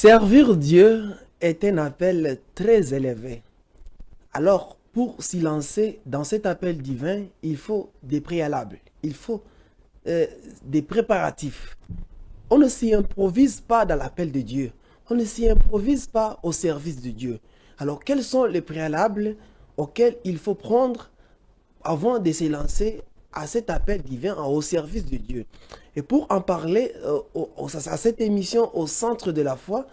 Servir Dieu est un appel très élevé. Alors, pour s'y lancer dans cet appel divin, il faut des préalables, il faut des préparatifs. On ne s'y improvise pas dans l'appel de Dieu. On ne s'y improvise pas au service de Dieu. Alors, quels sont les préalables auxquels il faut prendre avant de se lancer à cet appel divin au service de Dieu? Et pour en parler à cette émission au centre de la foi,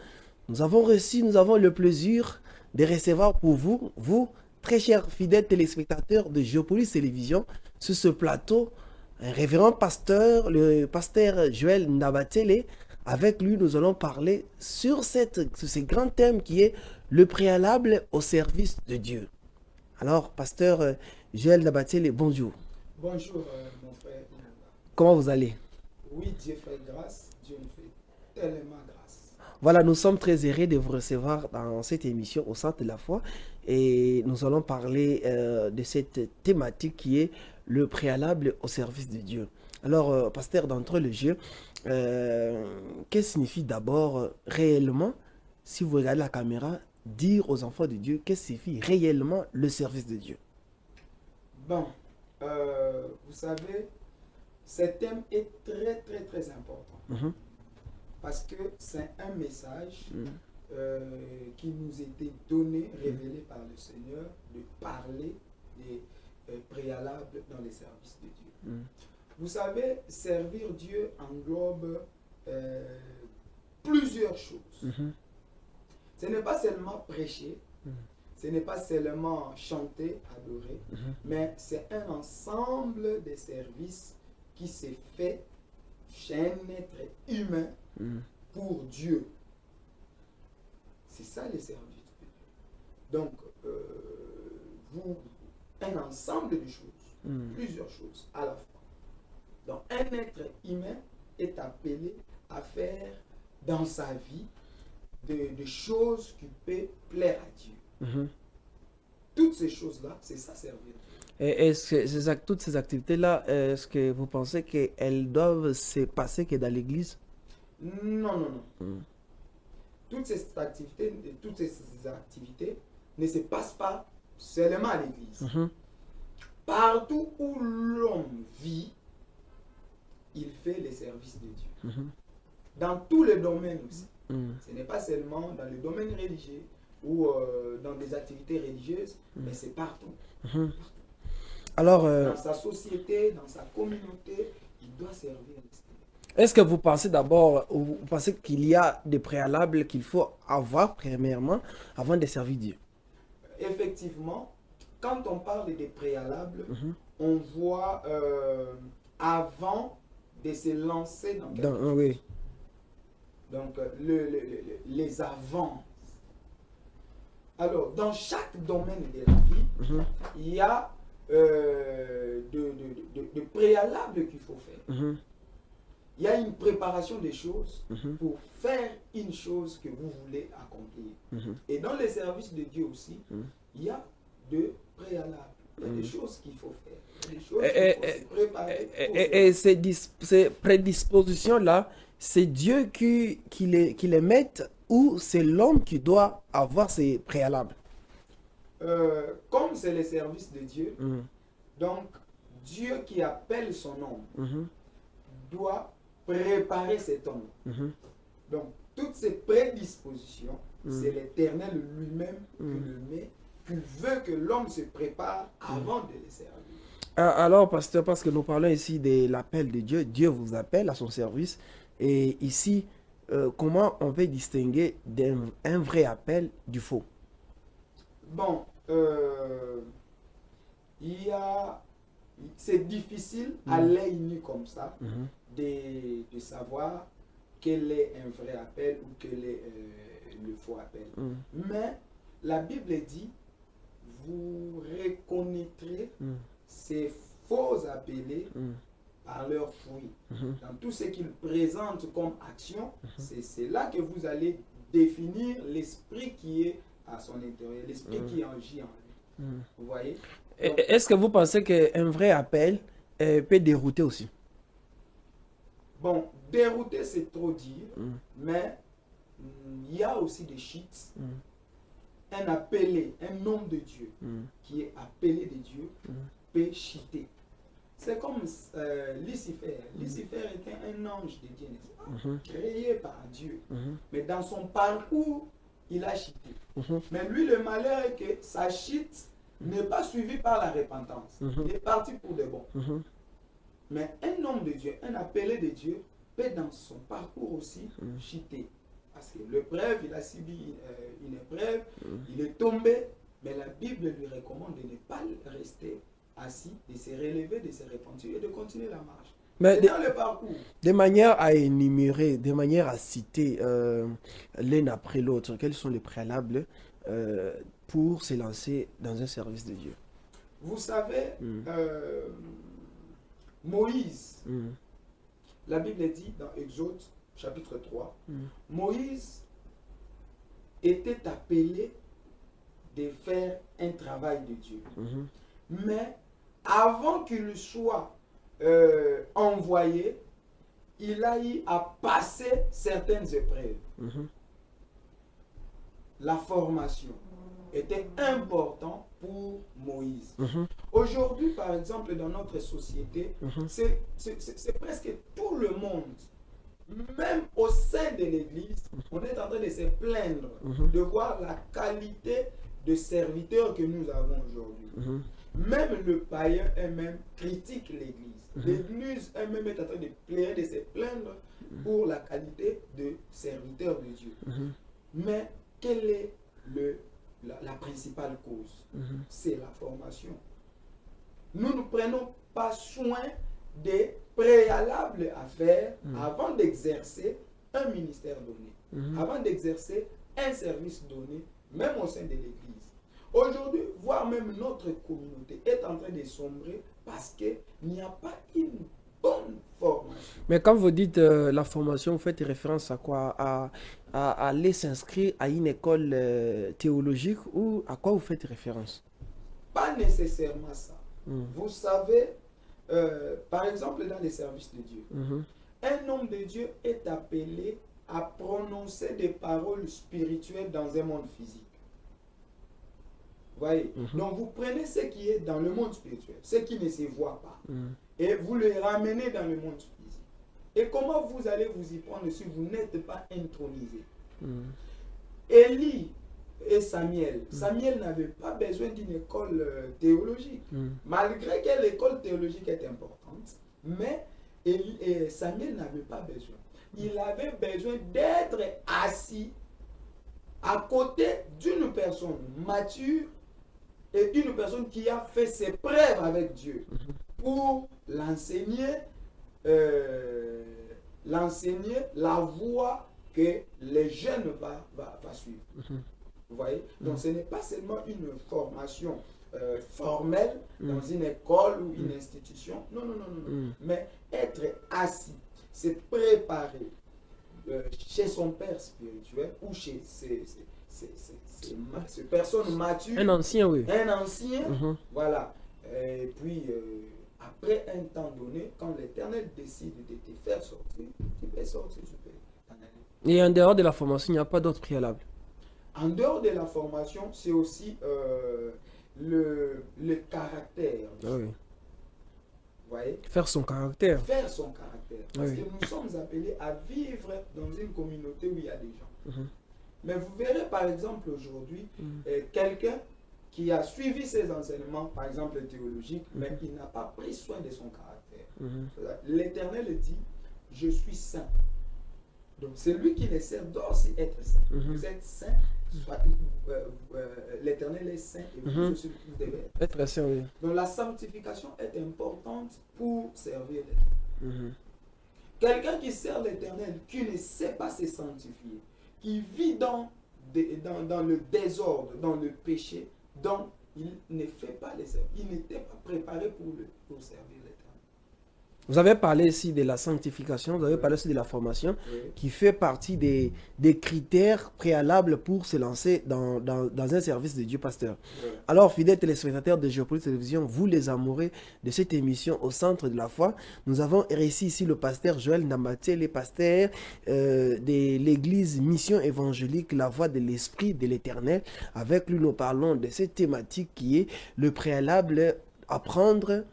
nous avons le plaisir de recevoir pour vous, très chers fidèles téléspectateurs de Géopolis Télévision, sur ce plateau, un révérend pasteur, le pasteur Joël Ndabatele. Avec lui, nous allons parler sur ce grand thème qui est le préalable au service de Dieu. Alors, pasteur Joël Ndabatele, bonjour. Bonjour, mon frère. Comment vous allez? Oui, Dieu fait grâce. Dieu nous fait tellement grâce. Voilà, nous sommes très heureux de vous recevoir dans cette émission au centre de la foi et nous allons parler de cette thématique qui est le préalable au service de Dieu. Alors, pasteur, d'entre le jeu, qu'est-ce que signifie d'abord réellement, si vous regardez la caméra, dire aux enfants de Dieu, qu'est-ce que signifie réellement le service de Dieu? Bon, vous savez, ce thème est très, très, très important. Parce que c'est un message qui nous était donné, révélé par le Seigneur, de parler des préalables dans les services de Dieu. Vous savez, servir Dieu englobe plusieurs choses. Ce n'est pas seulement prêcher, ce n'est pas seulement chanter, adorer, mais c'est un ensemble de services qui s'est fait chez un être humain pour Dieu. C'est ça les services de Dieu. Donc, un ensemble de choses, plusieurs choses à la fois. Donc, un être humain est appelé à faire dans sa vie de choses qui peuvent plaire à Dieu. Toutes ces choses-là, c'est ça servir. Et est-ce que toutes ces activités-là, est-ce que vous pensez qu'elles doivent se passer que dans l'église? Non, non, non. Toutes ces activités ne se passent pas seulement à l'église. Partout où l'homme vit, il fait les services de Dieu. Dans tous les domaines aussi. Ce n'est pas seulement dans le domaine religieux ou dans des activités religieuses, mais c'est partout. Alors, dans sa société, dans sa communauté, il doit servir le Seigneur. Est-ce que vous pensez d'abord, vous pensez qu'il y a des préalables qu'il faut avoir premièrement avant de servir Dieu? Effectivement, quand on parle des préalables, on voit avant de se lancer dans quelque chose. Oui. Donc, les avances. Alors, dans chaque domaine de la vie, il y a de préalables qu'il faut faire. Il y a une préparation des choses pour faire une chose que vous voulez accomplir. Et dans les services de Dieu aussi, il y a de préalables. Il y a des choses qu'il faut faire. Des choses qu'il faut se préparer. Et ces prédispositions-là, c'est Dieu qui les met ou c'est l'homme qui doit avoir ces préalables? Comme c'est le service de Dieu, donc Dieu qui appelle son homme doit préparer cet homme. Donc toutes ces prédispositions, c'est l'Éternel lui-même qui le met, qui veut que l'homme se prépare avant de le servir. Alors, pasteur, parce que nous parlons ici de l'appel de Dieu, Dieu vous appelle à son service. Et ici, comment on peut distinguer un vrai appel du faux? Bon, c'est difficile à l'œil nu comme ça de savoir quel est un vrai appel ou quel est le faux appel. Mais la Bible dit, vous reconnaîtrez ces faux appelés par leurs fruits. Dans tout ce qu'ils présentent comme action, c'est là que vous allez définir l'esprit qui est à son intérieur, l'esprit qui agit en lui. Vous voyez? Est-ce que vous pensez qu'un vrai appel peut dérouter aussi? Bon, dérouter c'est trop dire, mais il y a aussi des chiites, un appelé, un homme de Dieu, qui est appelé de Dieu, peut chiter. C'est comme Lucifer. Lucifer était un ange de Dieu, n'est-ce pas? Créé par Dieu. Mais dans son parcours, il a chité. Mais lui, le malheur est que sa chute n'est pas suivie par la repentance. Il est parti pour de bon. Mais un homme de Dieu, un appelé de Dieu, peut dans son parcours aussi chiter. Parce que l'épreuve, il a subi une épreuve, il est tombé, mais la Bible lui recommande de ne pas rester assis, de se relever, de se repentir et de continuer la marche. Mais dans le parcours. De manière à énumérer, de manière à citer l'un après l'autre, quels sont les préalables pour se lancer dans un service de Dieu? Vous savez, Moïse, la Bible dit dans Exode chapitre 3, Moïse était appelé de faire un travail de Dieu. Mais avant qu'il soit envoyé, il a eu à passer certaines épreuves. La formation était importante pour Moïse. Aujourd'hui, par exemple, dans notre société, c'est presque tout le monde, même au sein de l'Église, on est en train de se plaindre de voir la qualité de serviteurs que nous avons aujourd'hui. Même le païen elle-même critique l'Église. L'Église elle-même est en train de pleurer, de se plaindre pour la qualité de serviteurs de Dieu. Mais quelle est la principale cause? C'est la formation. Nous ne prenons pas soin des préalables à faire avant d'exercer un ministère donné, avant d'exercer un service donné, même au sein de l'Église. Aujourd'hui, voire même notre communauté est en train de sombrer parce qu'il n'y a pas une bonne formation. Mais quand vous dites la formation, vous faites référence à quoi? À aller s'inscrire à une école théologique, ou à quoi vous faites référence? Pas nécessairement ça. Vous savez, par exemple dans les services de Dieu, un homme de Dieu est appelé à prononcer des paroles spirituelles dans un monde physique. Voyez? Donc vous prenez ce qui est dans le monde spirituel, ce qui ne se voit pas, et vous le ramenez dans le monde physique. Et comment vous allez vous y prendre si vous n'êtes pas intronisé? Élie et Samuel. Samuel n'avait pas besoin d'une école théologique, malgré que l'école théologique est importante, mais Samuel n'avait pas besoin. Il avait besoin d'être assis à côté d'une personne mature et une personne qui a fait ses preuves avec Dieu pour l'enseigner la voie que les jeunes vont suivre. Vous voyez? Donc ce n'est pas seulement une formation formelle dans une école ou une institution. Non. Mais être assis, se préparer chez son père spirituel ou chez ces personnes matures. Un ancien, oui. Un ancien, voilà. Et puis, après un temps donné, quand l'Éternel décide de te faire sortir, tu peux sortir, tu peux t'en aller. Et en dehors de la formation, il n'y a pas d'autre préalable? En dehors de la formation, c'est aussi le caractère. Ah oui. Vous voyez? Faire son caractère. Faire son caractère. Parce Oui. que nous sommes appelés à vivre dans une communauté où il y a des gens. Mais vous verrez par exemple aujourd'hui quelqu'un qui a suivi ses enseignements, par exemple théologiques, mais qui n'a pas pris soin de son caractère. L'Éternel dit, je suis saint. Donc c'est lui qui les sert doit aussi être saint. Vous êtes saint, l'Éternel est saint et vous aussi vous devez être saint, oui. Donc la sanctification est importante pour servir l'Éternel. Quelqu'un qui sert l'Éternel, qui ne sait pas se sanctifier, qui vit dans le désordre, dans le péché, donc il ne fait pas les services. Il n'était pas préparé pour servir l'Éternel. Vous avez parlé ici de la sanctification, vous avez parlé aussi de la formation, Oui. qui fait partie des critères préalables pour se lancer dans un service de Dieu, pasteur. Oui. Alors, fidèles téléspectateurs de Géopolitique Télévision, vous les amoureux de cette émission au centre de la foi, nous avons reçu ici le pasteur Joël Ndambaté, le pasteur de l'église Mission Évangélique, la voix de l'Esprit de l'Éternel. Avec lui, nous parlons de cette thématique qui est le préalable à prendre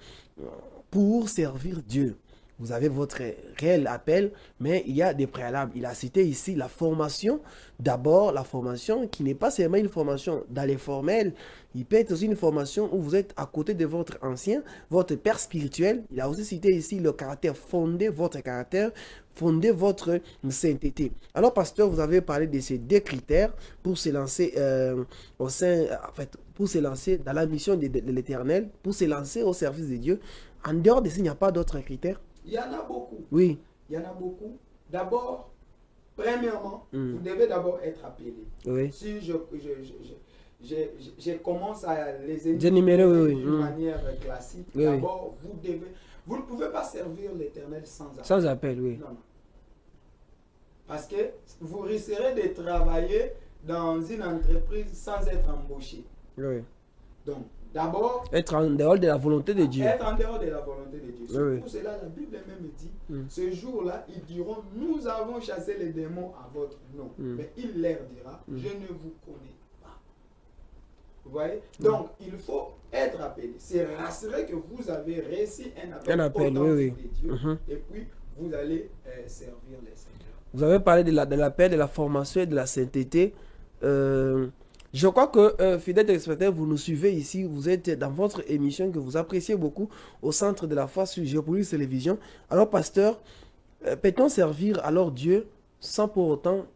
pour servir Dieu. Vous avez votre réel appel, mais il y a des préalables. Il a cité ici la formation. D'abord, la formation qui n'est pas seulement une formation dans les formels. Il peut être aussi une formation où vous êtes à côté de votre ancien, votre père spirituel. Il a aussi cité ici le caractère, fonder votre caractère, fonder votre sainteté. Alors, pasteur, vous avez parlé de ces deux critères pour se lancer pour se lancer dans la mission de l'Éternel, pour se lancer au service de Dieu. En dehors de ça, il n'y a pas d'autres critères. Il y en a beaucoup. Oui. Il y en a beaucoup. D'abord, premièrement, vous devez d'abord être appelé. Oui. Si je commence à les énumérer d'une manière classique, Oui, d'abord, vous ne pouvez pas servir l'Éternel sans appel. Sans appel, oui. Non. Parce que vous risquerez de travailler dans une entreprise sans être embauché. Oui. Donc, d'abord, être en dehors de la volonté de Dieu. Être en dehors de la volonté de Dieu. C'est Oui. pour cela la Bible même dit, ce jour-là, ils diront, nous avons chassé les démons à votre nom. Mais il leur dira, je ne vous connais pas. Vous voyez? Donc, il faut être appelé. C'est rassurer que vous avez réussi un appel oui. de Dieu. Et puis, vous allez servir les Seigneurs. Vous avez parlé de l'appel, de la formation et de la sainteté. Je crois que, fidèles téléspectateurs, vous nous suivez ici, vous êtes dans votre émission que vous appréciez beaucoup au centre de la foi sur Géopolitique Télévision. Alors, pasteur, peut-on servir alors Dieu sans pour autant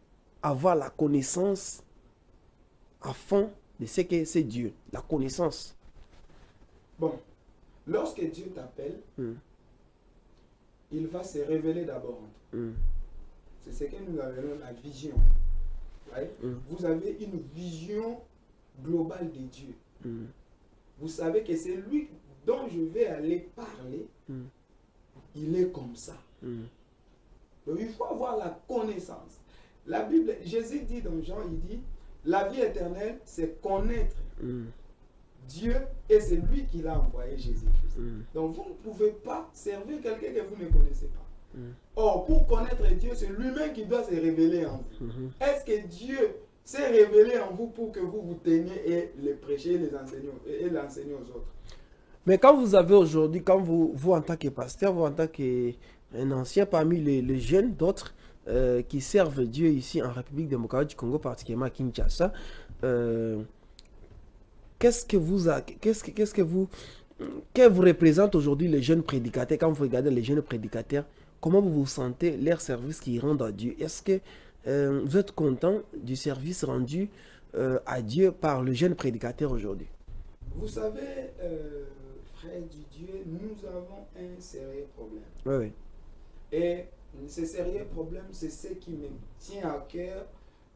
avoir la connaissance à fond de ce que c'est Dieu, la connaissance? Bon, lorsque Dieu t'appelle, il va se révéler d'abord. C'est ce que nous appelons la vision. Vous avez une vision globale de Dieu. Vous savez que c'est lui dont je vais aller parler. Il est comme ça. Donc il faut avoir la connaissance. La Bible, Jésus dit dans Jean, il dit, la vie éternelle, c'est connaître Dieu et c'est lui qui l'a envoyé, Jésus-Christ. Donc vous ne pouvez pas servir quelqu'un que vous ne connaissez pas. Or, pour connaître Dieu, c'est lui-même qui doit se révéler en vous. Est-ce que Dieu s'est révélé en vous pour que vous vous teniez et les prêchiez et l'enseigner aux autres? Mais quand vous avez aujourd'hui, quand vous en tant que pasteur, vous en tant qu'un ancien parmi les jeunes d'autres qui servent Dieu ici en République démocratique du Congo, particulièrement à Kinshasa, que vous représente aujourd'hui les jeunes prédicateurs? Quand vous regardez les jeunes prédicateurs, comment vous vous sentez leur service qui rendent à Dieu? Est-ce que vous êtes content du service rendu à Dieu par le jeune prédicateur aujourd'hui? Vous savez, frère du Dieu, nous avons un sérieux problème. Oui. Et ce sérieux problème, c'est ce qui me tient à cœur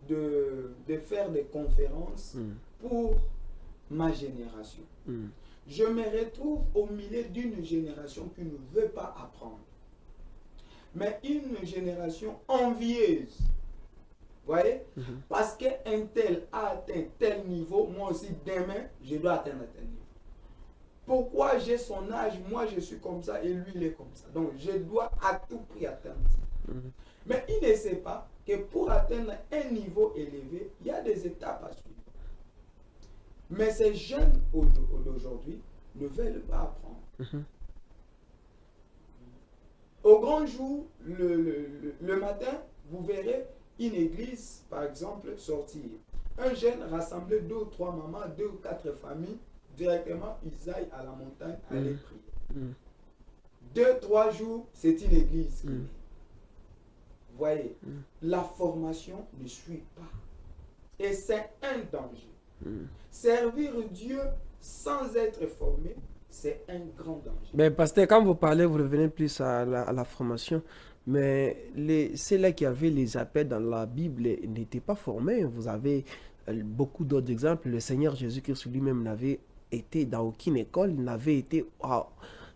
de faire des conférences pour ma génération. Je me retrouve au milieu d'une génération qui ne veut pas apprendre. Mais une génération envieuse. Vous voyez? Parce qu'un tel a atteint tel niveau, moi aussi demain, je dois atteindre tel niveau. Pourquoi j'ai son âge, moi je suis comme ça et lui il est comme ça. Donc je dois à tout prix atteindre ça. Mais il ne sait pas que pour atteindre un niveau élevé, il y a des étapes à suivre. Mais ces jeunes d'aujourd'hui ne veulent pas apprendre. Au grand jour, le matin, vous verrez une église, par exemple, sortir. Un jeune rassembler 2 ou 3 mamans, 2 ou 4 familles, directement, ils aillent à la montagne aller prier. 2-3 jours, c'est une église. Vous voyez, la formation ne suit pas. Et c'est un danger. Servir Dieu sans être formé, c'est un grand danger. Mais pasteur, quand vous parlez, vous revenez plus à la formation. Mais ceux-là qui avaient les appels dans la Bible n'étaient pas formés. Vous avez beaucoup d'autres exemples. Le Seigneur Jésus-Christ lui-même n'avait été dans aucune école. Il n'avait été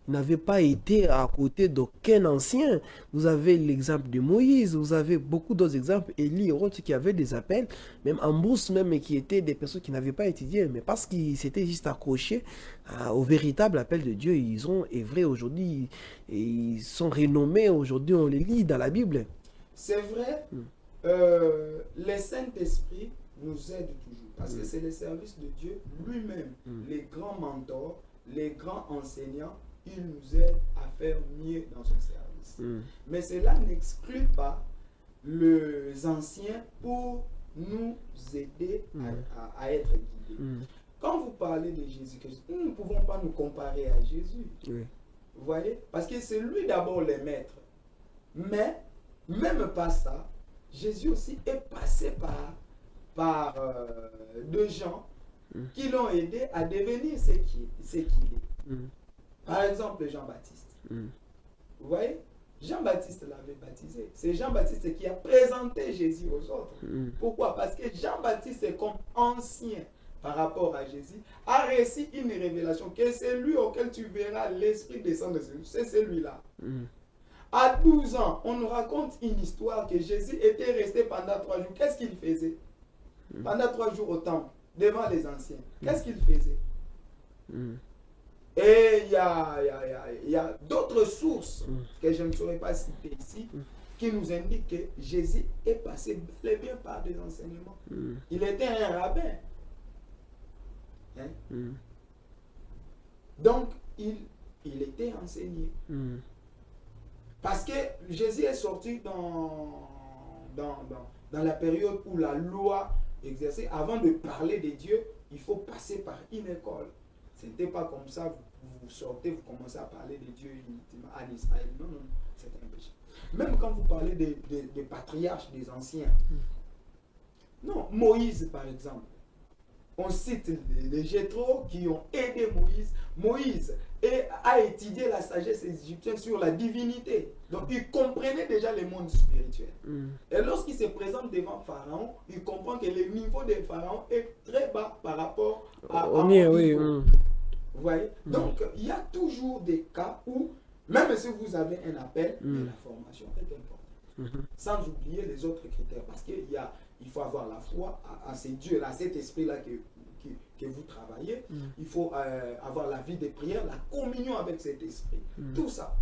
n'avez pas été à côté d'aucun ancien. Vous avez l'exemple de Moïse, vous avez beaucoup d'autres exemples, Élie et autres qui avaient des appels, même en bourse même, qui étaient des personnes qui n'avaient pas étudié, mais parce qu'ils s'étaient juste accrochés au véritable appel de Dieu, ils ont œuvré aujourd'hui, et ils sont renommés aujourd'hui, on les lit dans la Bible. C'est vrai, le Saint-Esprit nous aide toujours, parce que c'est le service de Dieu lui-même, les grands mentors, les grands enseignants, il nous aide à faire mieux dans son service. Mais cela n'exclut pas les anciens pour nous aider à être guidés. Quand vous parlez de Jésus-Christ, nous ne pouvons pas nous comparer à Jésus. Vous voyez? Parce que c'est lui d'abord le maître. Mais, même pas ça, Jésus aussi est passé par deux gens qui l'ont aidé à devenir ce qu'il est. Par exemple, Jean-Baptiste. Vous voyez? Jean-Baptiste l'avait baptisé. C'est Jean-Baptiste qui a présenté Jésus aux autres. Pourquoi? Parce que Jean-Baptiste, comme ancien par rapport à Jésus, a reçu une révélation que c'est lui auquel tu verras l'Esprit descendre de Jésus. C'est celui-là. À 12 ans, on nous raconte une histoire que Jésus était resté pendant 3 jours. Qu'est-ce qu'il faisait? Pendant 3 jours au temple, devant les anciens. Qu'est-ce qu'il faisait? Et il y a d'autres sources que je ne saurais pas citer ici qui nous indiquent que Jésus est passé bel et bien par des enseignements. Il était un rabbin. Hein? Donc, il était enseigné. Parce que Jésus est sorti dans la période où la loi exerçait. Avant de parler de Dieu, il faut passer par une école. Ce n'était pas comme ça, vous sortez, vous commencez à parler de Dieu en Israël. Non, non, c'est un péché. Même quand vous parlez des patriarches, des anciens. Non, Moïse par exemple. On cite les Jéthro qui ont aidé Moïse. Moïse a étudié la sagesse égyptienne sur la divinité. Donc il comprenait déjà le monde spirituel. Et lorsqu'il se présente devant Pharaon, il comprend que le niveau de Pharaon est très bas par rapport à oui. Vous voyez? Donc il y a toujours des cas où, même si vous avez un appel, la formation est importante. Sans oublier les autres critères. Parce qu'il faut avoir la foi à ces dieux-là, à cet esprit-là que vous travaillez. Il faut avoir la vie de prière, la communion avec cet esprit. Tout ça.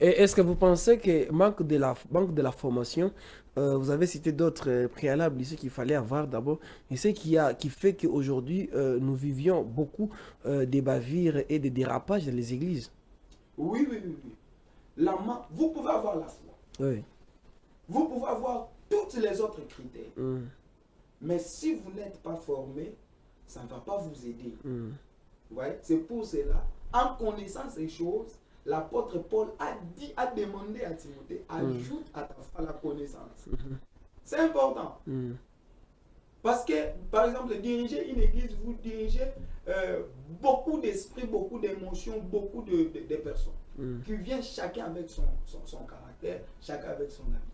Et est-ce que vous pensez que manque de la formation, vous avez cité d'autres préalables ici qu'il fallait avoir d'abord, et c'est qui fait qu'aujourd'hui nous vivions beaucoup des bavures et des dérapages dans les églises? Oui. Vous pouvez avoir la foi. Oui. Vous pouvez avoir tous les autres critères. Mais si vous n'êtes pas formé, ça ne va pas vous aider. Vous voyez? C'est pour cela, en connaissant ces choses, l'apôtre Paul a demandé à Timothée, ajoute à ta foi la connaissance. C'est important. Parce que, par exemple, diriger une église, vous dirigez beaucoup d'esprits, beaucoup d'émotions, beaucoup de personnes qui viennent chacun avec son caractère, chacun avec son habitude.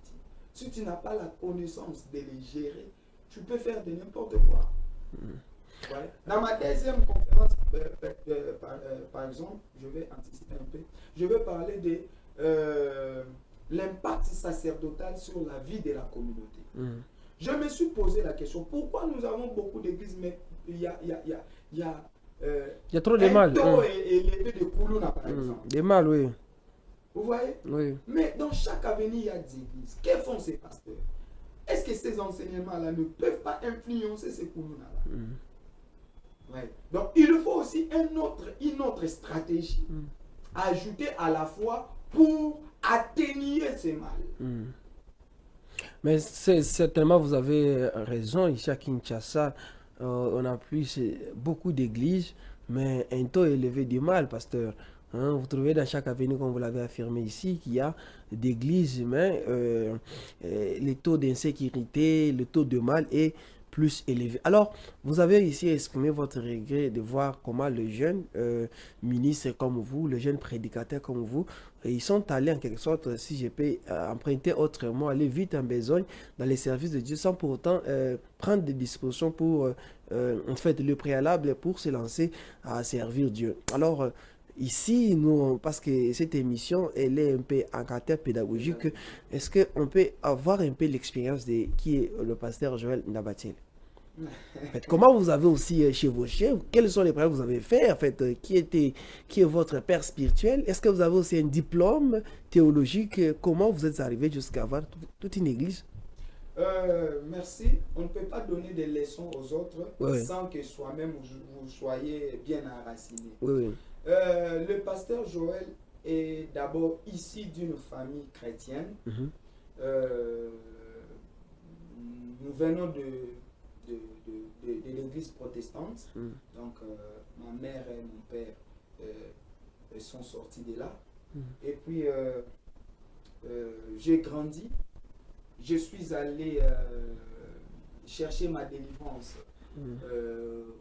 Si tu n'as pas la connaissance de les gérer, tu peux faire de n'importe quoi. Ouais. Dans ma deuxième conférence, par exemple, je vais anticiper un peu, je vais parler de l'impact sacerdotal sur la vie de la communauté. Je me suis posé la question, pourquoi nous avons beaucoup d'églises, mais il y a trop de mal. Taux élevé de Koulouna, par exemple. Des mal, oui. Vous voyez? Oui. Mais dans chaque avenue, il y a des églises. Que font ces pasteurs? Est-ce que ces enseignements-là ne peuvent pas influencer ces Koulouna-là? Ouais. Donc, il faut aussi une autre stratégie ajoutée à la fois pour atténuer ces mal. Mais certainement, vous avez raison. Ici à Kinshasa, on a beaucoup d'églises, mais un taux élevé de mal, pasteur. Vous trouvez dans chaque avenue, comme vous l'avez affirmé ici, qu'il y a d'églises, mais le taux d'insécurité, le taux de mal est plus élevé. Alors, vous avez ici exprimé votre regret de voir comment les jeunes ministres comme vous, les jeunes prédicateurs comme vous, ils sont allés en quelque sorte, si je peux emprunter autrement, aller vite en besogne dans les services de Dieu sans pour autant prendre des dispositions pour, en fait, le préalable pour se lancer à servir Dieu. Alors, ici, nous, parce que cette émission, elle est un peu en caractère pédagogique, est-ce qu'on peut avoir un peu l'expérience de qui est le pasteur Joël Ndabatiel? En fait, comment vous avez aussi chevauché? Quels sont les preuves que vous avez fait? En fait, qui est votre père spirituel? Est-ce que vous avez aussi un diplôme théologique? Comment vous êtes arrivé jusqu'à avoir toute une église? Merci. On ne peut pas donner des leçons aux autres Oui. sans que soi-même vous soyez bien enraciné. Oui. Le pasteur Joël est d'abord issu d'une famille chrétienne. Mhm. Nous venons de l'église protestante. Donc, ma mère et mon père sont sortis de là. Et puis, j'ai grandi. Je suis allé chercher ma délivrance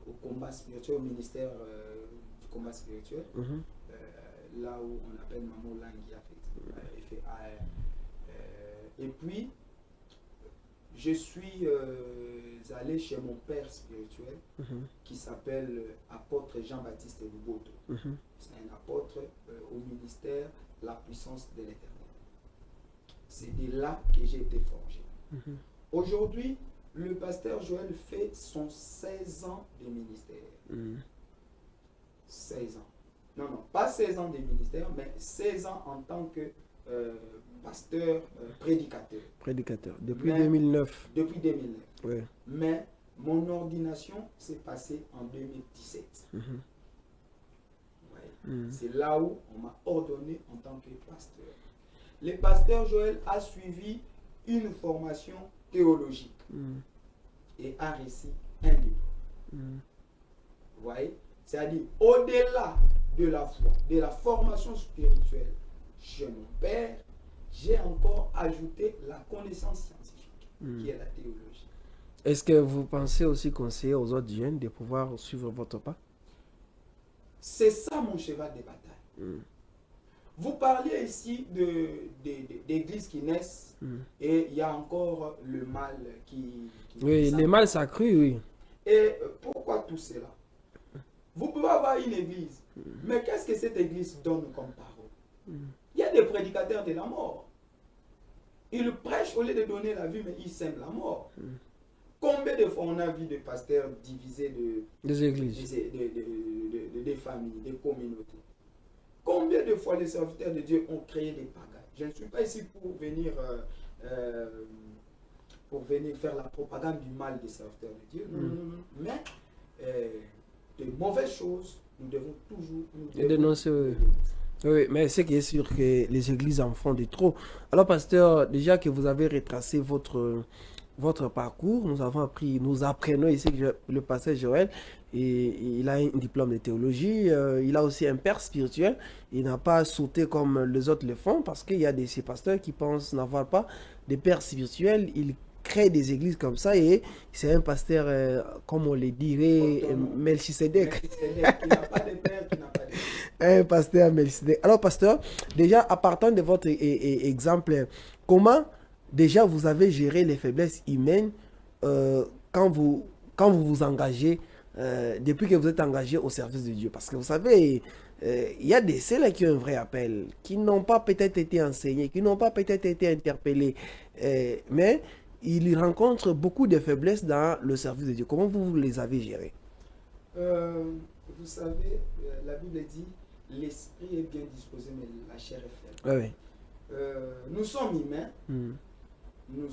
au combat spirituel, au ministère du combat spirituel, là où on appelle Maman Langia. Et puis, je suis allé chez mon père spirituel qui s'appelle apôtre Jean-Baptiste Luboto. C'est un apôtre au ministère La puissance de l'éternel. C'est de là que j'ai été forgé. Aujourd'hui, le pasteur Joël fait son 16 ans de ministère. 16 ans. Non, pas 16 ans de ministère, mais 16 ans en tant que pasteur prédicateur. Prédicateur, depuis 2009. Depuis 2009. Ouais. Mais mon ordination s'est passée en 2017. C'est là où on m'a ordonné en tant que pasteur. Le pasteur Joël a suivi une formation théologique et a reçu un diplôme. Vous voyez? C'est-à-dire, au-delà de la foi, de la formation spirituelle chez mon père, j'ai encore ajouté la connaissance scientifique, qui est la théologie. Est-ce que vous pensez aussi conseiller aux autres jeunes de pouvoir suivre votre pas? C'est ça mon cheval de bataille. Vous parliez ici d'églises qui naissent et il y a encore le mal qui oui, le mal s'accrut, oui. Et pourquoi tout cela? Vous pouvez avoir une église, mais qu'est-ce que cette église donne comme parole? Il y a des prédicateurs de la mort. Ils prêchent au lieu de donner la vie, mais ils sèment la mort. Combien de fois on a vu des pasteurs divisés des églises, des familles, des communautés? Combien de fois les serviteurs de Dieu ont créé des pagailles? Je ne suis pas ici pour venir faire la propagande du mal des serviteurs de Dieu. Non. Mais de mauvaises choses, nous devons toujours dénoncer. Oui, mais c'est qui est sûr que les églises en font de trop. Alors, pasteur, déjà que vous avez retracé votre parcours, nous apprenons ici que le pasteur Joël, il a un diplôme de théologie, il a aussi un père spirituel. Il n'a pas sauté comme les autres le font, parce qu'il y a ces pasteurs qui pensent n'avoir pas de père spirituel. Ils créent des églises comme ça et c'est un pasteur, comme on le dirait, Melchisedec. Qui n'a pas de père, qui n'a pas de père. Un pasteur Melchisedec. Alors, pasteur, déjà, à partir de votre exemple, comment déjà vous avez géré les faiblesses humaines quand vous vous engagez, depuis que vous êtes engagé au service de Dieu? Parce que vous savez, il y a des ceux-là qui ont un vrai appel, qui n'ont pas peut-être été enseignés, qui n'ont pas peut-être été interpellés, mais ils rencontrent beaucoup de faiblesses dans le service de Dieu. Comment vous les avez gérées? Vous savez, la Bible dit, l'esprit est bien disposé, mais la chair est faible. Oui. Nous sommes humains. Nous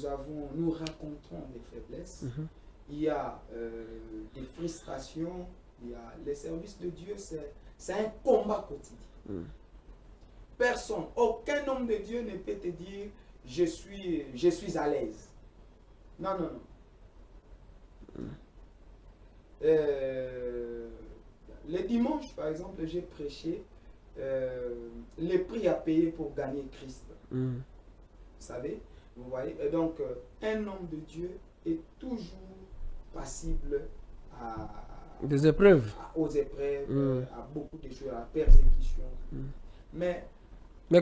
rencontrons des faiblesses. Il y a des frustrations. Il y a les services de Dieu, c'est un combat quotidien. Personne, aucun homme de Dieu ne peut te dire je suis à l'aise. Non. Le dimanche, par exemple, j'ai prêché les prix à payer pour gagner Christ. Vous savez, vous voyez. Et donc, un homme de Dieu est toujours passible des épreuves. Aux épreuves, à beaucoup de choses, à la persécution. Mais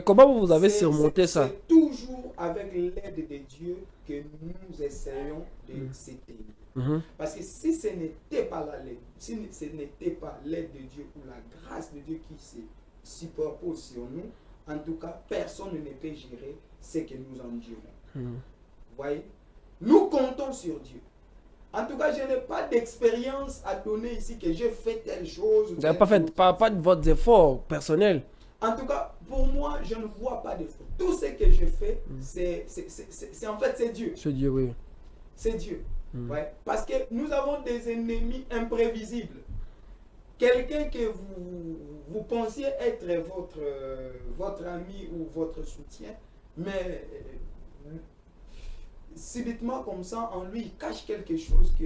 comment vous avez surmonté ça? C'est toujours avec l'aide de Dieu que nous essayons de s'éteindre. Parce que si ce n'était pas l'aide, si ce n'était pas l'aide de Dieu ou la grâce de Dieu qui se superpose sur nous, en tout cas, personne ne peut gérer ce que nous en dirons. Vous voyez? Nous comptons sur Dieu. En tout cas, je n'ai pas d'expérience à donner ici que j'ai fait telle chose. Vous n'avez pas fait pas de votre effort personnel. En tout cas, pour moi, je ne vois pas d'effort. Tout ce que je fais, c'est en fait, c'est Dieu. C'est Dieu, oui. C'est Dieu. Ouais. Parce que nous avons des ennemis imprévisibles. Quelqu'un que vous pensiez être votre ami ou votre soutien, mais subitement comme ça, en lui, il cache quelque chose que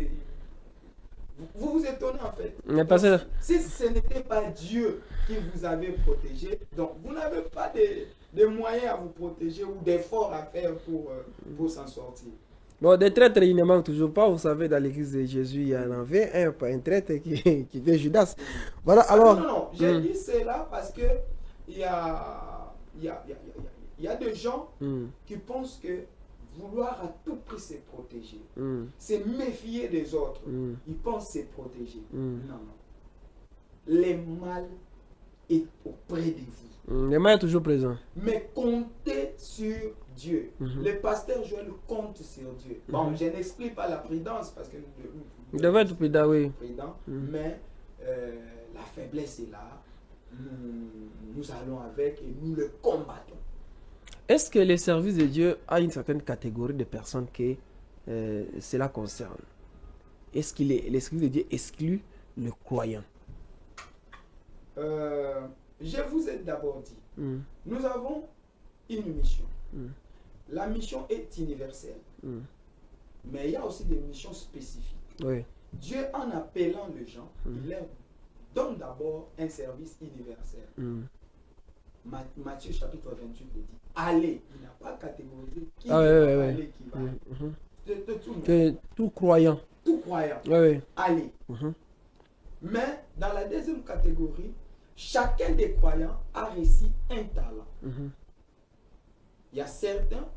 vous vous étonnez en fait. Mais parce que... Si ce n'était pas Dieu qui vous avait protégé, donc vous n'avez pas de moyens à vous protéger ou d'efforts à faire pour s'en sortir. Bon, des traîtres, il ne manque toujours pas. Vous savez, dans l'église de Jésus, il y en avait un traître qui était Judas. Voilà, alors... Non, j'ai dit cela parce que il y a des gens qui pensent que vouloir à tout prix se protéger, se méfier des autres, ils pensent se protéger. Non. Le mal est auprès de vous. Le mal est toujours présent. Mais comptez sur Dieu. Le pasteur Joël compte sur Dieu. Bon, je n'explique pas la prudence parce que nous devons être prudents, oui. Mais la faiblesse est là. Nous allons avec et nous le combattons. Est-ce que le service de Dieu a une certaine catégorie de personnes que cela concerne? Est-ce que le service de Dieu exclut le croyant? Je vous ai d'abord dit, nous avons une mission. La mission est universelle. Mais il y a aussi des missions spécifiques. Oui. Dieu, en appelant les gens, il leur donne d'abord un service universel. Matthieu chapitre 28 le dit. Allez, il n'a pas catégorisé qui va aller, qui va aller. Tout croyant. Tout croyant. Allez. Mais dans la deuxième catégorie, chacun des croyants a reçu un talent. Il y a certains,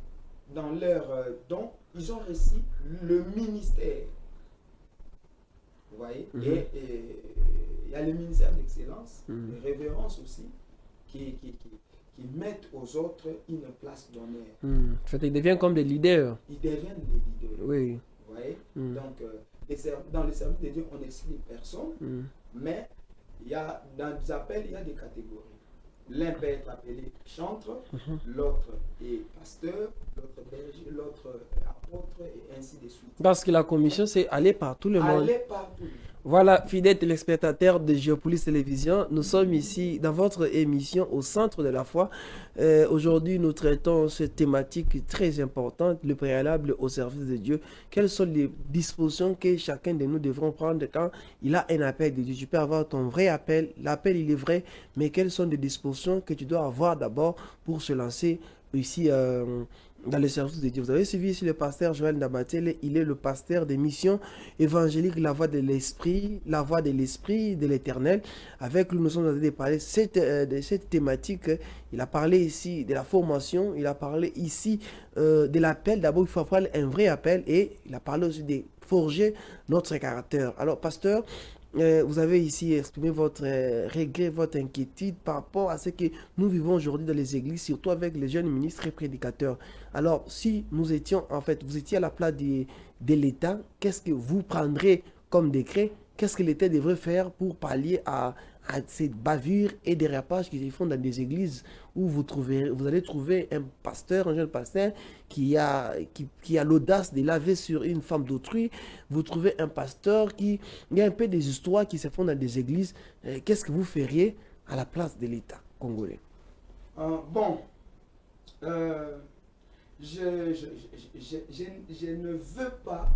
dans leur don, ils ont reçu le ministère. Vous voyez? Et il y a le ministère d'excellence, de révérence aussi, qui mettent aux autres une place d'honneur. Ils deviennent comme des leaders. Ils deviennent des leaders. Oui. Vous voyez? Donc, dans le service de Dieu, on n'exclut personne, mais il y a, dans les appels, il y a des catégories. L'un peut être appelé chantre, l'autre est pasteur, l'autre berger, l'autre apôtre, et ainsi de suite. Parce que la commission, c'est aller par tout le monde. Aller partout. Voilà, fidèles téléspectateurs de Géopolis Télévision, nous sommes ici dans votre émission au centre de la foi. Aujourd'hui, nous traitons cette thématique très importante, le préalable au service de Dieu. Quelles sont les dispositions que chacun de nous devrons prendre quand il a un appel de Dieu? Tu peux avoir ton vrai appel, l'appel il est vrai, mais quelles sont les dispositions que tu dois avoir d'abord pour se lancer ici dans le service de Dieu? Vous avez suivi ici le pasteur Joël Ndabatele, il est le pasteur des missions évangéliques, la voix de l'esprit, de l'éternel. Avec lui, nous sommes en train de parler de cette thématique. Il a parlé ici de la formation, il a parlé ici de l'appel. D'abord, il faut avoir un vrai appel et il a parlé aussi de forger notre caractère. Alors, pasteur, vous avez ici exprimé votre regret, votre inquiétude par rapport à ce que nous vivons aujourd'hui dans les églises, surtout avec les jeunes ministres et prédicateurs. Alors, si nous étions, en fait, vous étiez à la place de l'État, qu'est-ce que vous prendrez comme décret? Qu'est-ce que l'État devrait faire pour pallier à ces bavures et dérapages qui se font dans des églises où vous allez trouver un pasteur, un jeune pasteur qui a l'audace de laver sur une femme d'autrui. Vous trouvez un pasteur il y a un peu des histoires qui se font dans des églises. Qu'est-ce que vous feriez à la place de l'État congolais? Je ne veux pas,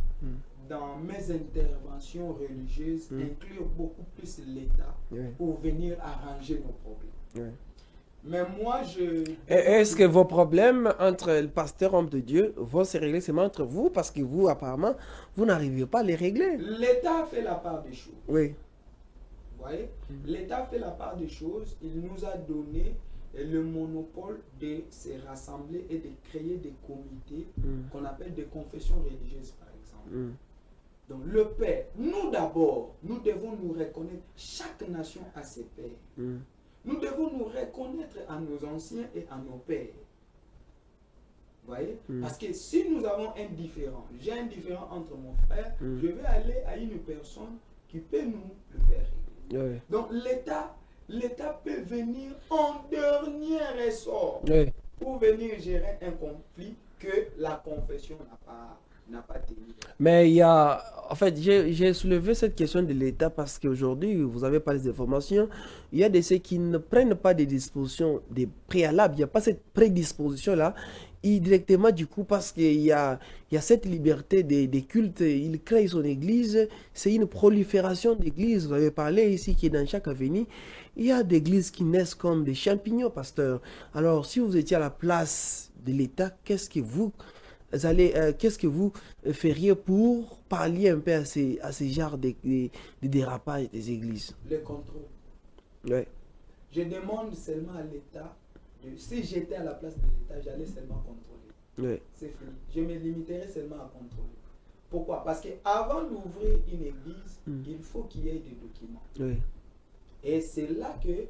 dans mes interventions religieuses, inclure beaucoup plus l'État pour venir arranger nos problèmes. Mais moi, Est-ce que vos problèmes entre le pasteur homme de Dieu vont se régler seulement entre vous? Parce que vous, apparemment, vous n'arrivez pas à les régler. L'État fait la part des choses. Oui. Vous voyez? L'État fait la part des choses. Il nous a donné le monopole de se rassembler et de créer des comités qu'on appelle des confessions religieuses, par exemple. Donc le Père, nous d'abord, nous devons nous reconnaître, chaque nation a ses pères. Nous devons nous transmettre à nos anciens et à nos pères. Vous voyez? Parce que si nous avons un différend, j'ai un différend entre mon frère, je vais aller à une personne qui peut nous le faire régler. Donc l'État peut venir en dernier ressort pour venir gérer un conflit que la confession n'a pas tenu. Mais il y a, en fait, j'ai soulevé cette question de l'État parce qu'aujourd'hui, vous avez parlé des informations, il y a de ceux qui ne prennent pas des dispositions, des préalables, il n'y a pas cette prédisposition-là, et directement du coup, parce qu'il y a cette liberté des cultes, il crée son église, c'est une prolifération d'églises, vous avez parlé ici qui est dans chaque avenue, il y a des églises qui naissent comme des champignons, pasteur. Alors, si vous étiez à la place de l'État, qu'est-ce que vous feriez pour pallier un peu à ces genres de dérapages des églises? Le contrôle. Ouais. Je demande seulement à l'État, si j'étais à la place de l'État, j'allais seulement contrôler. Ouais. C'est fini. Je me limiterais seulement à contrôler. Pourquoi? Parce qu'avant d'ouvrir une église, il faut qu'il y ait des documents. Ouais. Et c'est là que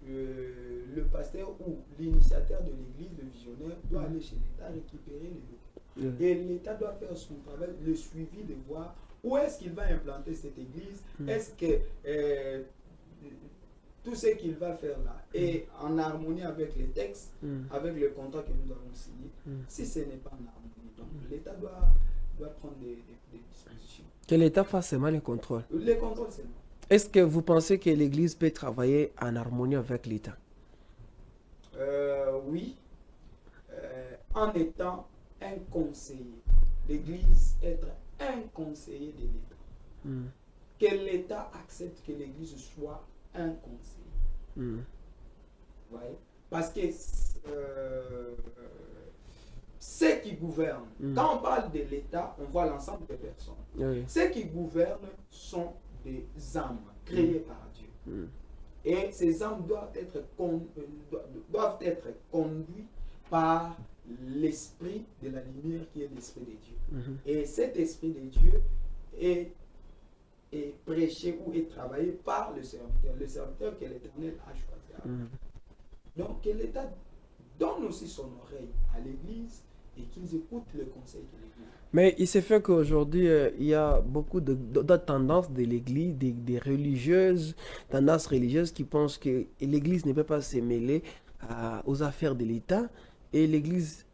le pasteur ou l'initiateur de l'église, le visionnaire, doit aller chez l'État récupérer les documents. Et l'État doit faire son travail, le suivi de voir où est-ce qu'il va implanter cette église. Est-ce que tout ce qu'il va faire là est en harmonie avec les textes, avec le contrat que nous avons signé. Si ce n'est pas en harmonie, donc l'État doit prendre des dispositions. Que l'État fasse seulement les contrôles. Les contrôles seulement. Est-ce que vous pensez que l'Église peut travailler en harmonie avec l'État? Oui, en étant un conseiller. L'Église être un conseiller de l'État. Que l'État accepte que l'Église soit un conseiller. Ouais. Parce que ceux qui gouvernent, quand on parle de l'État, on voit l'ensemble des personnes. Ceux qui gouvernent sont des âmes créées par Dieu. Et ces âmes doivent être conduites par l'esprit de la lumière qui est l'esprit de Dieu. Et cet esprit de Dieu est prêché ou est travaillé par le serviteur que l'Éternel a choisi. Donc que l'État donne aussi son oreille à l'Église et qu'ils écoutent le conseil de l'Église. Mais il s'est fait qu'aujourd'hui, il y a beaucoup d'autres tendances de l'Église, des religieuses, tendances religieuses qui pensent que l'Église ne peut pas se mêler aux affaires de l'État. Et l'Église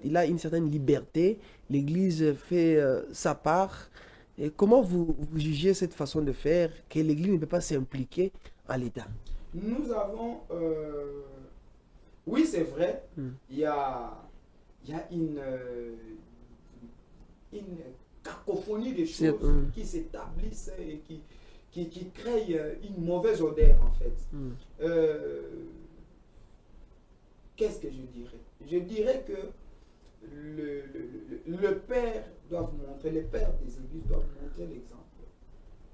il a une certaine liberté. L'Église fait sa part. Et comment vous jugez cette façon de faire, que l'Église ne peut pas s'impliquer à l'État? Nous avons... oui, c'est vrai. Il y a une cacophonie des choses qui s'établissent et qui créent une mauvaise odeur, en fait. Qu'est-ce que je dirais? Je dirais que le père doit montrer, les pères des églises doivent montrer l'exemple.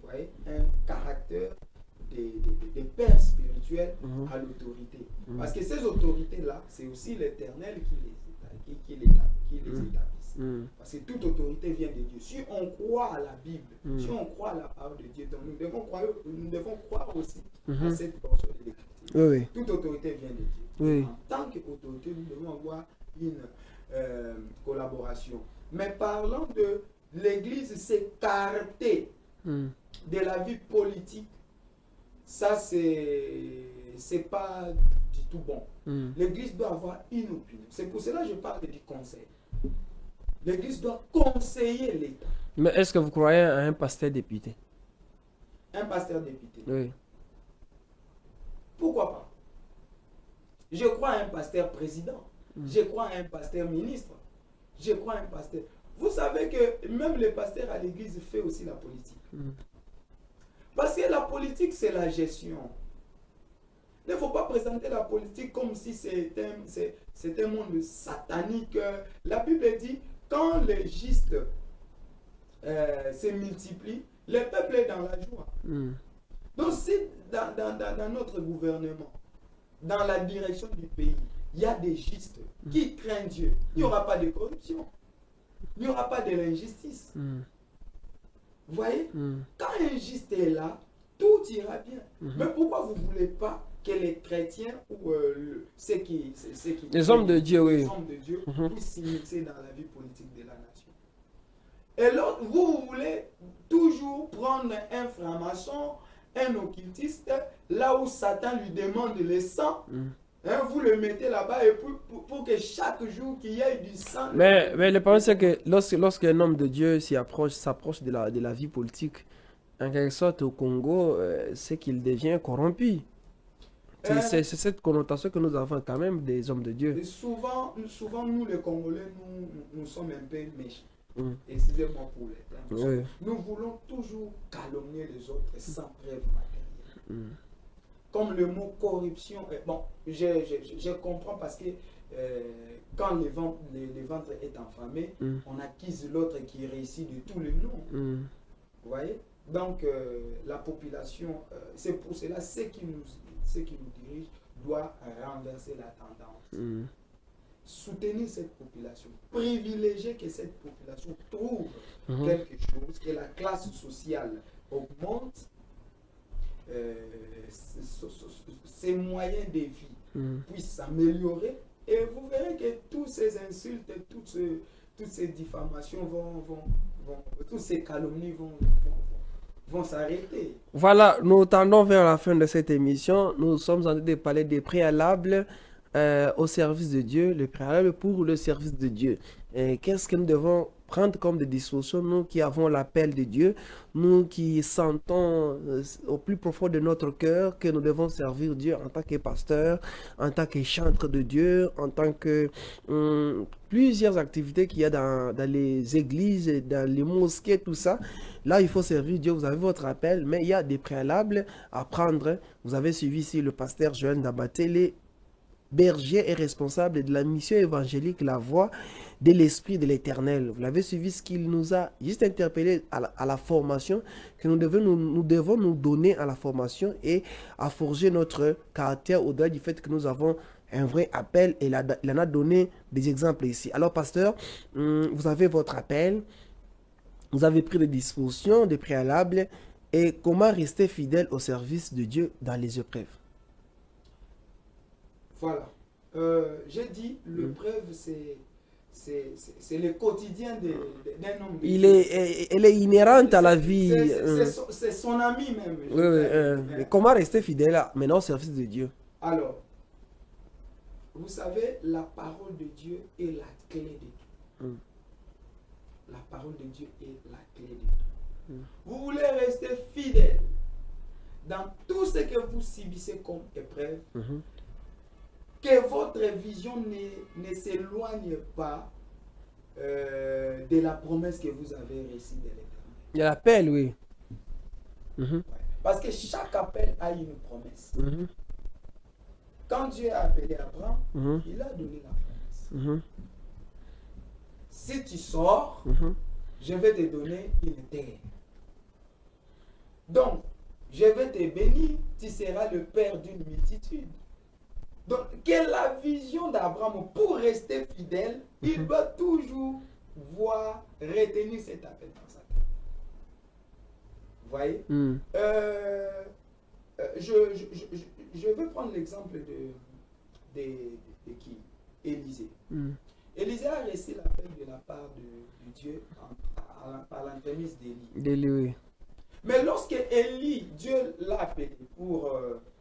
Vous voyez, un caractère des pères spirituels à l'autorité. Parce que ces autorités-là, c'est aussi l'Éternel qui les établit. Parce que toute autorité vient de Dieu. Si on croit à la Bible, si on croit à la parole de Dieu, donc nous devons croire aussi à cette portion de l'Écriture. Toute autorité vient de Dieu. En tant qu'autorité, nous devons avoir une collaboration. Mais parlant de l'Église s'écarter de la vie politique, ça c'est pas du tout bon. L'Église doit avoir une opinion. C'est pour cela que je parle du conseil. L'Église doit conseiller l'État. Mais est-ce que vous croyez à un pasteur député? Un pasteur député? Oui. Pourquoi pas? Je crois à un pasteur président. Je crois à un pasteur ministre. Je crois à un pasteur... Vous savez que même le pasteur à l'église fait aussi la politique. Parce que la politique, c'est la gestion. Il ne faut pas présenter la politique comme si c'est un monde satanique. La Bible dit, quand les justes se multiplient, le peuple est dans la joie. Donc si dans notre gouvernement, dans la direction du pays, il y a des justes qui craignent Dieu, il n'y aura pas de corruption. Il n'y aura pas de l'injustice. Vous voyez? Quand un juste est là, tout ira bien. Mais pourquoi vous ne voulez pas que les chrétiens ou les hommes de Dieu, oui. Les hommes de Dieu puissent s'immiscer dans la vie politique de la nation. Et l'autre, vous voulez toujours prendre un franc-maçon, un occultiste, là où Satan lui demande le sang. Hein, vous le mettez là-bas et pour que chaque jour qu'il y ait du sang. Mais le problème, c'est que lorsqu'un homme de Dieu s'approche de la vie politique, en quelque sorte au Congo, c'est qu'il devient corrompu. C'est cette connotation que nous avons quand même des hommes de Dieu. Et souvent, nous les Congolais, nous sommes un peu méchants. Excusez-moi pour les termes. Nous voulons toujours calomnier les autres sans preuve matérielle. Comme le mot corruption, bon, je comprends parce que quand le ventre est enflammé, on accuse l'autre qui réussit de tous les noms. Vous voyez? Donc, la population, c'est pour cela, ce qui nous dirige doit renverser la tendance. Soutenir cette population, privilégier que cette population trouve quelque chose, que la classe sociale augmente, ses moyens de vie puissent s'améliorer, et vous verrez que toutes ces insultes, toutes ces diffamations toutes ces calomnies vont s'arrêter. Voilà, nous tendons vers la fin de cette émission. Nous sommes en train de parler des préalables au service de Dieu, les préalables pour le service de Dieu. Qu'est-ce que nous devons prendre comme des dispositions, nous qui avons l'appel de Dieu, nous qui sentons au plus profond de notre cœur que nous devons servir Dieu en tant que pasteur, en tant que chantre de Dieu, en tant que plusieurs activités qu'il y a dans les églises, dans les mosquées, tout ça. Là, il faut servir Dieu, vous avez votre appel, mais il y a des préalables à prendre. Vous avez suivi ici le pasteur Joël Ndabatele, berger et responsable de la mission évangélique La Voix de l'Esprit de l'Éternel. Vous l'avez suivi, ce qu'il nous a juste interpellé à la formation, que nous devons nous donner à la formation et à forger notre caractère au-delà du fait que nous avons un vrai appel, et il en a donné des exemples ici. Alors, pasteur, vous avez votre appel, vous avez pris des dispositions, des préalables, et comment rester fidèle au service de Dieu dans les épreuves? Voilà. J'ai dit, l'épreuve, c'est le quotidien d'un homme. Elle est inhérente à la vie. C'est son ami même. Mais comment rester fidèle maintenant au service de Dieu? Alors, vous savez, la parole de Dieu est la clé de tout. La parole de Dieu est la clé de tout. Vous voulez rester fidèle dans tout ce que vous subissez comme épreuve, que votre vision ne s'éloigne pas de la promesse que vous avez reçue de l'Éternel. Il y a l'appel, oui. Ouais. Parce que chaque appel a une promesse. Quand Dieu a appelé Abraham, il a donné la promesse. Si tu sors, je vais te donner une terre. Donc, je vais te bénir, tu seras le père d'une multitude. Donc, quelle est la vision d'Abraham? Pour rester fidèle, il doit toujours retenir cet appel dans sa tête. Vous voyez? Je vais prendre l'exemple de qui? Élisée. Élisée a reçu l'appel de la part de Dieu par l'entremise d'Élie. Oui. Mais lorsque Élie, Dieu l'a appelé pour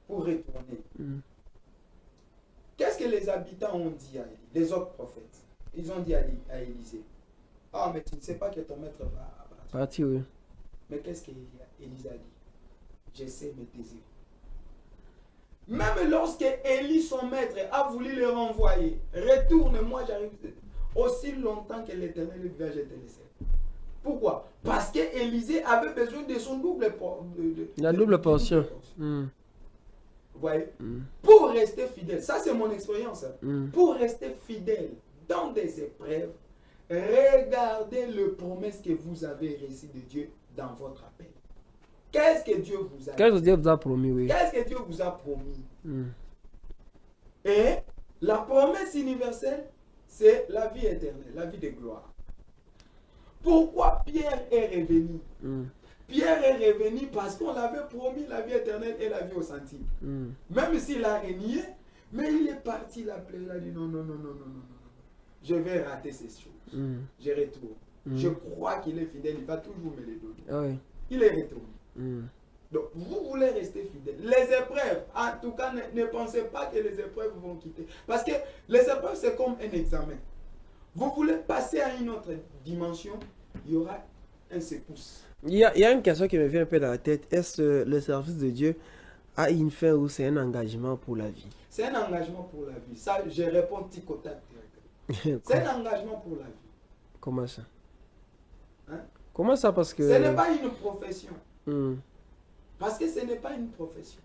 retourner, qu'est-ce que les habitants ont dit à Élie, les autres prophètes? Ils ont dit à Élisée, ah, mais tu ne sais pas que ton maître va partir. Oui. Mais qu'est-ce qu'Élisée a dit? Je sais mes désirs. Même lorsque Élie, son maître, a voulu le renvoyer, retourne, moi j'arrive aussi longtemps que l'Éternel va jeter les cieux. Pourquoi? Parce que Élisée avait besoin de son double portion. Vous voyez? Pour rester fidèle, ça c'est mon expérience. Pour rester fidèle dans des épreuves, regardez les promesses que vous avez reçues de Dieu dans votre appel. Qu'est-ce que Dieu vous a dit? Qu'est-ce que Dieu vous a promis, oui. Qu'est-ce que Dieu vous a promis? Et la promesse universelle, c'est la vie éternelle, la vie de gloire. Pourquoi Pierre est revenu? Pierre est revenu parce qu'on l'avait promis la vie éternelle et la vie au centime. Même s'il a renié, mais il est parti, il a pleuré, il a dit non, non, non, non, non, non, non, non. Je vais rater ces choses. Je retourne. Je crois qu'il est fidèle, il va toujours me les donner. Oui. Il est retourné. Donc, vous voulez rester fidèle. Les épreuves, en tout cas, ne pensez pas que les épreuves vont quitter. Parce que les épreuves, c'est comme un examen. Vous voulez passer à une autre dimension, il y aura un secousse. Il y a une question qui me vient un peu dans la tête. Est-ce que le service de Dieu a une fin ou c'est un engagement pour la vie? C'est un engagement pour la vie. Ça, je réponds tic au tac. C'est un engagement pour la vie. Comment ça? Hein? Comment ça? Parce que... Ce n'est pas une profession. Parce que ce n'est pas une profession.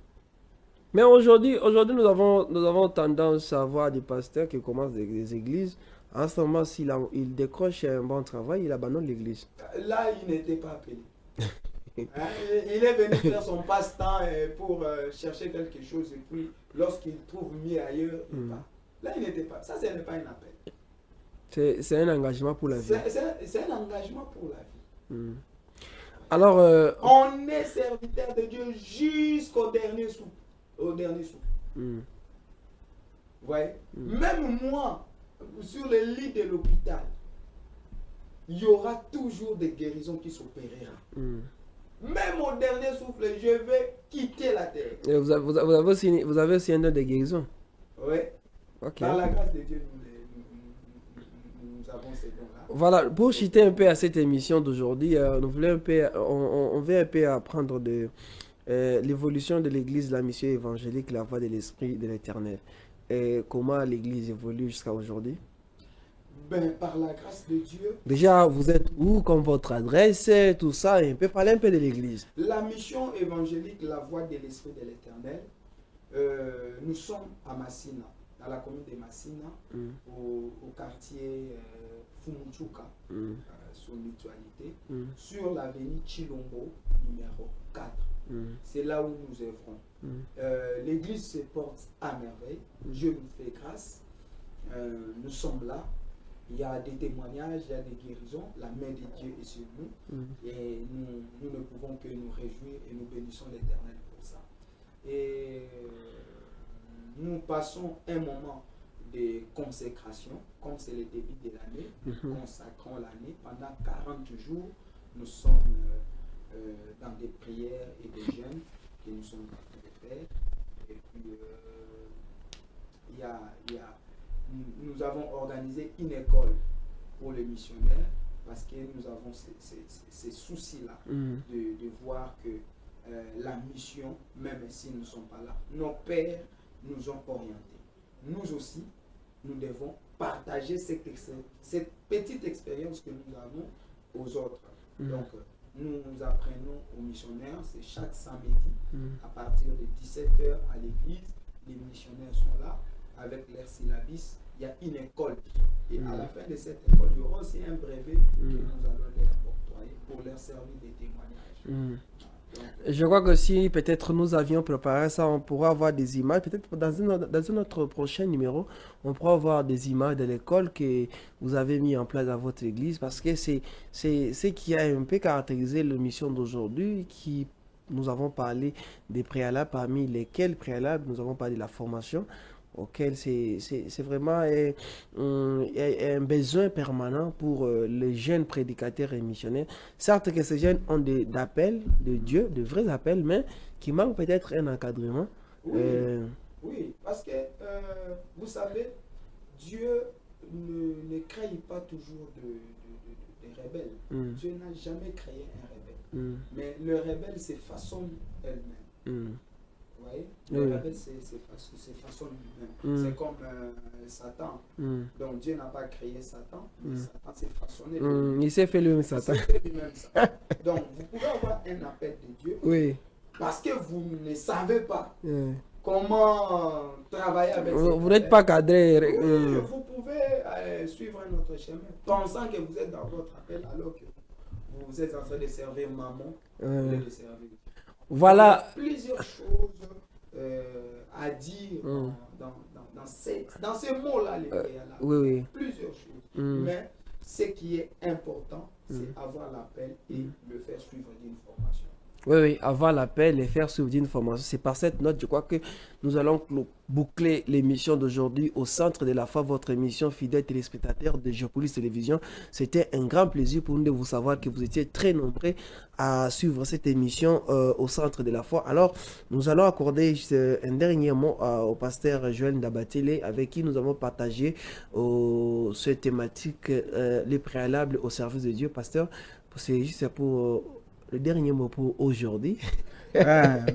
Mais aujourd'hui, nous avons tendance à voir des pasteurs qui commencent des églises. En ce moment, s'il décroche un bon travail, il abandonne l'église. Là, il n'était pas appelé. Hein? Il est venu faire son passe-temps pour chercher quelque chose et puis lorsqu'il trouve mieux ailleurs, il part. Là, il n'était pas. Ça, ce n'est pas un appel. C'est un engagement pour la vie. C'est un engagement pour la vie. Alors, on est serviteur de Dieu jusqu'au dernier souffle. Au dernier souffle. Vous voyez? Même moi, sur le lit de l'hôpital, il y aura toujours des guérisons qui s'opéreront. Même au dernier souffle, je vais quitter la terre. Et vous avez aussi un don de guérison? Oui. Okay. Par la grâce de Dieu, nous avons ces dons-là. Voilà, pour chuter un peu à cette émission d'aujourd'hui, on veut un peu apprendre de l'évolution de l'Église, la mission évangélique, la voie de l'Esprit de l'Éternel. Et comment l'Église évolue jusqu'à aujourd'hui? Ben, par la grâce de Dieu. Déjà, vous êtes où, comme votre adresse, tout ça, et on peut parler un peu de l'Église. La mission évangélique, la voie de l'Esprit de l'Éternel, nous sommes à Massina, dans la commune de Massina, au quartier Fumuchuka, sur Mutualité, sur l'avenue Chilombo, numéro 4. C'est là où nous œuvrons. L'église se porte à merveille. Dieu nous fait grâce. Nous sommes là. Il y a des témoignages, il y a des guérisons. La main de Dieu est sur nous. Et nous ne pouvons que nous réjouir et nous bénissons l'Éternel pour ça. Et nous passons un moment de consécration, comme c'est le début de l'année. Nous consacrons l'année. Pendant 40 jours, nous sommes dans des prières et des jeûnes que nous sommes en train de faire. Et puis, nous avons organisé une école pour les missionnaires parce que nous avons ces soucis-là de voir que la mission, même si nous ne sommes pas là, nos pères nous ont orientés. Nous aussi, nous devons partager cette petite expérience que nous avons aux autres. Donc, nous apprenons aux missionnaires, c'est chaque samedi, à partir de 17h à l'église, les missionnaires sont là, avec leur syllabus, il y a une école. Et à la fin de cette école, il y aura aussi un brevet que nous allons leur octroyer pour leur servir de témoignage. Je crois que si peut-être nous avions préparé ça, on pourra avoir des images. Peut-être dans un autre prochain numéro, on pourra avoir des images de l'école que vous avez mis en place dans votre église. Parce que c'est ce qui a un peu caractérisé la mission d'aujourd'hui. Nous avons parlé des préalables, parmi lesquels préalables nous avons parlé de la formation, auquel c'est vraiment un besoin permanent pour les jeunes prédicateurs et missionnaires. Certes que ces jeunes ont des appels de Dieu, de vrais appels, mais qui manquent peut-être un encadrement. Oui, parce que vous savez, Dieu ne crée pas toujours des rebelles. Dieu n'a jamais créé un rebelle. Mais le rebelle se façonne elle-même. Vous voyez, le rebelle se façonne lui-même. C'est comme Satan. Donc Dieu n'a pas créé Satan, mais Satan s'est façonné lui-même. Il s'est fait lui-même Satan. Donc vous pouvez avoir un appel de Dieu parce que vous ne savez pas comment travailler avec vous n'êtes pas cadré. Vous pouvez suivre un autre chemin, pensant que vous êtes dans votre appel alors que vous êtes en train de servir maman, vous de servir. Voilà. Plusieurs choses à dire dans ces mots-là, les préalables. Plusieurs choses. Mais ce qui est important, c'est avoir l'appel et le faire suivre d'une formation. Oui, oui, avoir l'appel et faire suivre d'une formation. C'est par cette note, je crois que nous allons boucler l'émission d'aujourd'hui au centre de la foi, votre émission fidèle téléspectateurs de Géopolis Télévision. C'était un grand plaisir pour nous de vous savoir que vous étiez très nombreux à suivre cette émission au centre de la foi. Alors, nous allons accorder un dernier mot au pasteur Joël Ndabatele, avec qui nous avons partagé cette thématique, les préalables au service de Dieu. Pasteur, c'est juste pour... le dernier mot pour aujourd'hui.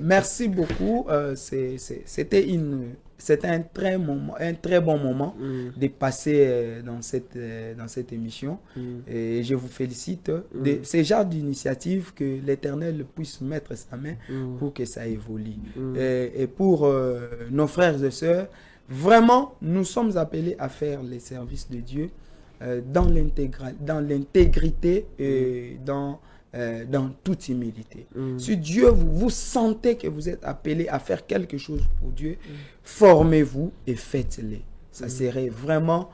Merci beaucoup. C'était un très bon moment de passer dans cette émission. Et je vous félicite de ce genre d'initiative, que l'Éternel puisse mettre sa main pour que ça évolue. Et pour nos frères et sœurs, vraiment, nous sommes appelés à faire les services de Dieu dans l'intégrité et dans toute humilité. Si Dieu, vous sentez que vous êtes appelé à faire quelque chose pour Dieu, formez-vous et faites-le. Ça serait vraiment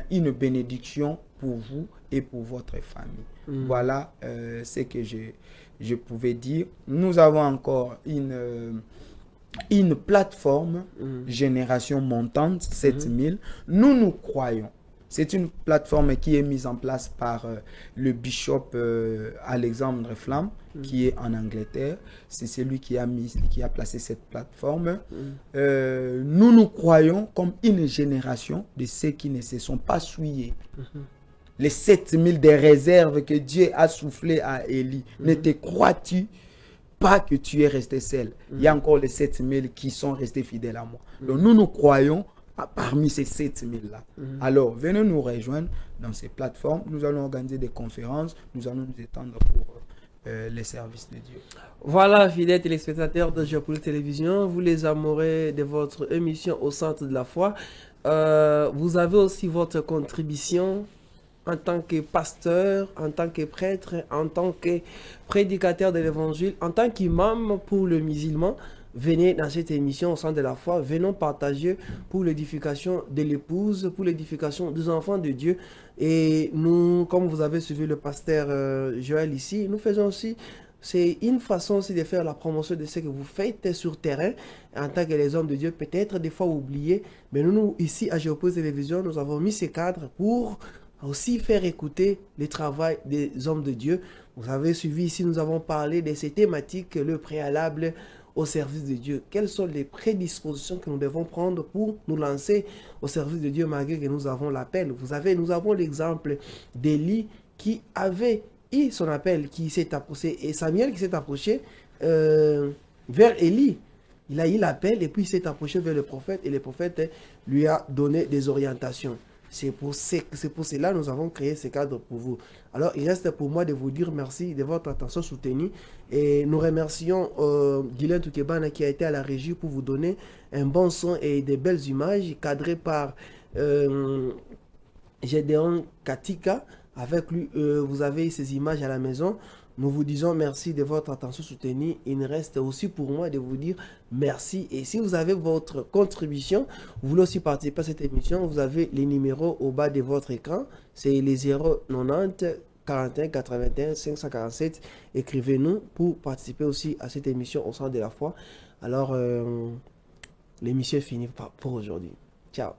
une bénédiction pour vous et pour votre famille. Voilà ce que je pouvais dire. Nous avons encore une plateforme Génération Montante 7000. Nous croyons. C'est une plateforme qui est mise en place par le bishop Alexandre Flamme, qui est en Angleterre. C'est celui qui a placé cette plateforme. Nous croyons comme une génération de ceux qui ne se sont pas souillés. Les 7000 des réserves que Dieu a soufflé à Élie. Ne te crois-tu pas que tu es resté seul? Il y a encore les 7000 qui sont restés fidèles à moi. Donc nous croyons parmi ces 7000-là. Alors, venez nous rejoindre dans ces plateformes. Nous allons organiser des conférences. Nous allons nous étendre pour les services de Dieu. Voilà, fidèles téléspectateurs de Géopolis Télévision, vous les amoureux de votre émission au centre de la foi. Vous avez aussi votre contribution en tant que pasteur, en tant que prêtre, en tant que prédicateur de l'évangile, en tant qu'imam pour le musulman. Venez dans cette émission au centre de la foi, venons partager pour l'édification de l'épouse, pour l'édification des enfants de Dieu. Et nous, comme vous avez suivi le pasteur Joël ici, nous faisons aussi, c'est une façon aussi de faire la promotion de ce que vous faites sur terrain en tant que les hommes de Dieu, peut-être des fois oubliés. Mais nous ici à Géopolis Télévision, nous avons mis ces cadres pour aussi faire écouter le travail des hommes de Dieu. Vous avez suivi ici, nous avons parlé de ces thématiques, le préalable au service de Dieu. Quelles sont les prédispositions que nous devons prendre pour nous lancer au service de Dieu malgré que nous avons l'appel? Nous avons l'exemple d'Élie qui avait eu son appel, qui s'est approché, et Samuel qui s'est approché vers Élie. Il a eu l'appel et puis il s'est approché vers le prophète et le prophète lui a donné des orientations. C'est pour cela que nous avons créé ce cadre pour vous. Alors, il reste pour moi de vous dire merci de votre attention soutenue. Et nous remercions Guylaine Toukebana qui a été à la régie pour vous donner un bon son et de belles images cadrées par Gédéon Katika. Avec lui, vous avez ces images à la maison. Nous vous disons merci de votre attention soutenue. Il me reste aussi pour moi de vous dire merci. Et si vous avez votre contribution, vous voulez aussi participer à cette émission, vous avez les numéros au bas de votre écran. C'est les 090 41 81 547. Écrivez-nous pour participer aussi à cette émission au centre de la foi. Alors, l'émission est finie pour aujourd'hui. Ciao.